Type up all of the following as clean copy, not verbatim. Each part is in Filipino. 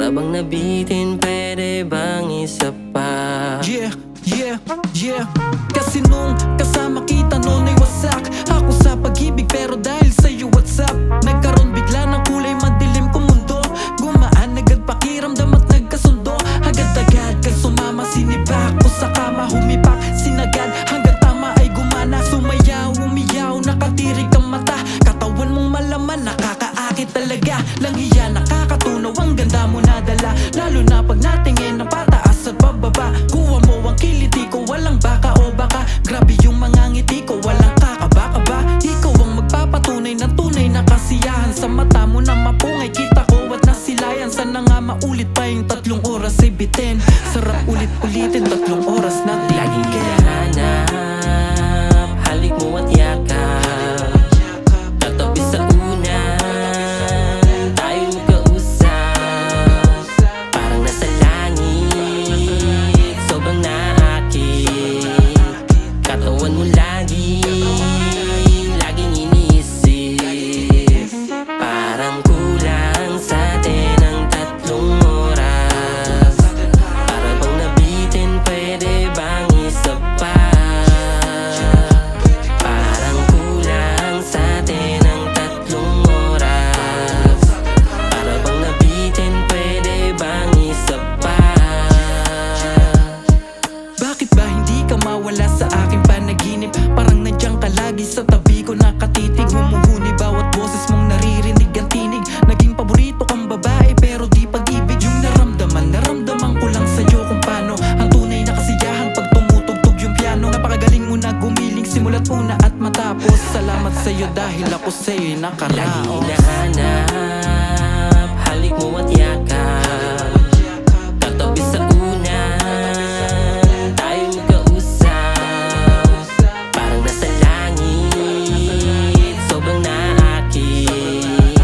Para bang nabitin, pwede bang isa pa? Yeah, yeah, yeah. Kasi nung kasama kita noon ay wasak ako sa pag-ibig, pero dahil sa'yo WhatsApp nagkaroon bigla ng kulay madilim kong mundo. Gumaan agad pakiramdam at nagkasundo. Agad-agad kang sumama, sinibak ko sa kama. Humipak, sinagad hanggang tama ay gumana. Sumayaw, umiyaw, nakatirig ang mata. Katawan mong malaman, nakakaakit talaga. Langhiya, nakakatunaw, ang ganda mo nadala. Lalo na pag natingin ng pataas at pababa. Kuha mo ang kiliti ko, walang baka o baka. Grabe yung mga ngiti ko, walang kakaba-kaba. Ikaw ang magpapatunay ng tunay na kasiyahan. Sa mata mo na mapungay, kita ko at nasilayan. Sana nga maulit pa yung 3 oras ay bitin. Sarap ulit-ulitin, 3 oras na Laging tingin. hinahanap, halik mo at yakap. Katabi sa unan, tayo magkausap. Parang nasa langit, sobrang naakit. Katawan mo laging iniisip. Parang kulang sa atin ang 3 oras. Para bang nabitin, pwede bang isa pa? Parang kulang sa atin ang 3 oras. Para bang nabitin, pwede bang isa pa? Bakit ba hindi ka mawala sa aking panaginip? Parang nandiyan ka lagi sa tabi ko, nakatitig. Humuhuni bawat boses mong naririnig ang tinig. Naging paborito kang babae pero di pag-ibig. Yung naramdaman ko lang sa'yo kung paano ang tunay na kasiyahan pag tumutugtog yung piano. Napakagaling mo na gumiling simula't una at matapos. Salamat sa'yo dahil ako sa'yo'y Laging nakaraos. hinahanap, halik mo at yakap. Katabi sa unan, tayo magkausap. Parang nasa langit, sobrang naakit.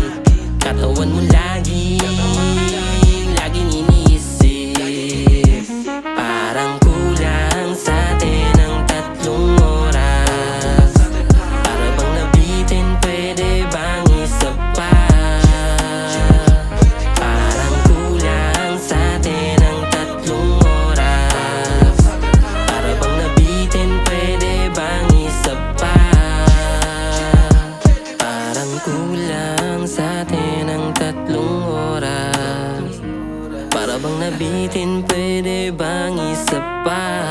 Katawan mo laging iniisip. Parang kulang sa atin ang 3 oras. Para bang nabitin, pwede bang isa pa? Parang kulang sa atin ang 3 oras. Para bang nabitin, pwede bang isa pa? Parang kulang sa atin ang 3 oras. Para bang nabitin, pwede bang isa pa?